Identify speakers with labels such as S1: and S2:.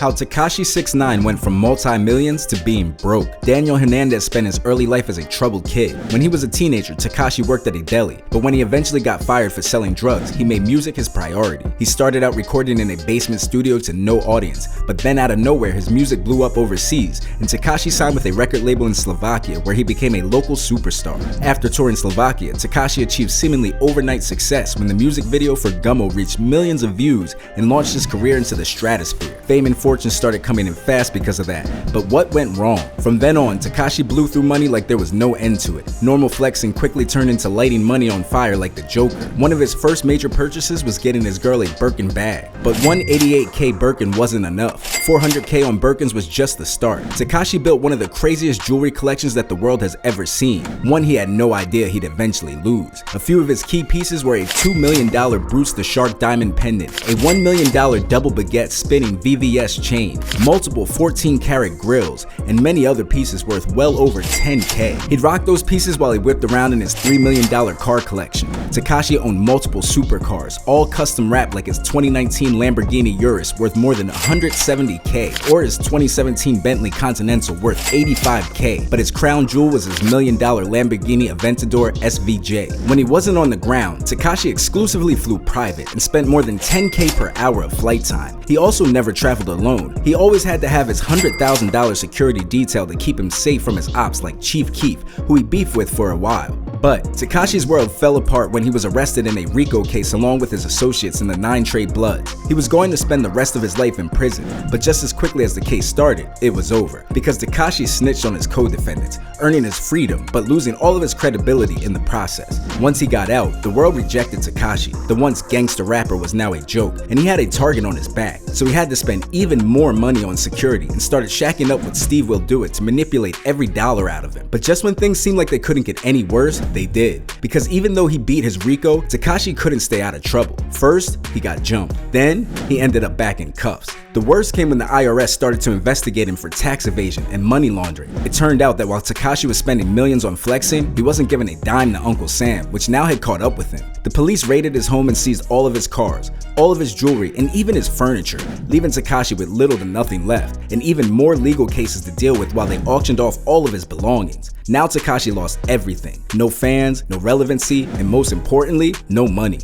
S1: How Tekashi 6ix9ine went from multi-millions to being broke. Daniel Hernandez spent his early life as a troubled kid. When he was a teenager, Tekashi worked at a deli, but when he eventually got fired for selling drugs, he made music his priority. He started out recording in a basement studio to no audience, but then out of nowhere his music blew up overseas, and Tekashi signed with a record label in Slovakia where he became a local superstar. After touring Slovakia, Tekashi achieved seemingly overnight success when the music video for Gummo reached millions of views and launched his career into the stratosphere. Fame and fortune started coming in fast because of that, but what went wrong? From then on, Tekashi blew through money like there was no end to it. Normal flexing quickly turned into lighting money on fire like the Joker. One of his first major purchases was getting his girl a Birkin bag, but 188K Birkin wasn't enough. 400K on Birkins was just the start. Tekashi built one of the craziest jewelry collections that the world has ever seen, one he had no idea he'd eventually lose. A few of his key pieces were a $2 million Bruce the Shark diamond pendant, a $1 million double baguette spinning VVS chain, multiple 14-karat grills, and many other pieces worth well over 10K. He'd rock those pieces while he whipped around in his $3 million car collection. Tekashi owned multiple supercars, all custom wrapped like his 2019 Lamborghini Urus worth more than 170K, or his 2017 Bentley Continental worth 85K, but his crown jewel was his $1 million Lamborghini Aventador SVJ. When he wasn't on the ground, Tekashi exclusively flew private and spent more than 10K per hour of flight time. He also never traveled alone. He always had to have his $100,000 security detail to keep him safe from his ops like Chief Keef, who he beefed with for a while. But Tekashi's world fell apart when he was arrested in a RICO case along with his associates in the 9 Trey Bloods. He was going to spend the rest of his life in prison, but just as quickly as the case started, it was over, because Tekashi snitched on his co-defendants, earning his freedom but losing all of his credibility in the process. Once he got out, the world rejected Tekashi. The once gangster rapper was now a joke, and he had a target on his back, so he had to spend even more money on security and started shacking up with Steve Will Do It to manipulate every dollar out of him. But just when things seemed like they couldn't get any worse, they did. Because even though he beat his RICO, Tekashi couldn't stay out of trouble. First, he got jumped. Then, he ended up back in cuffs. The worst came when the IRS started to investigate him for tax evasion and money laundering. It turned out that while Tekashi was spending millions on flexing, he wasn't giving a dime to Uncle Sam, which now had caught up with him. The police raided his home and seized all of his cars, all of his jewelry, and even his furniture, leaving Tekashi with little to nothing left, and even more legal cases to deal with while they auctioned off all of his belongings. Now Tekashi lost everything. No fans, no relevancy, and most importantly, no money.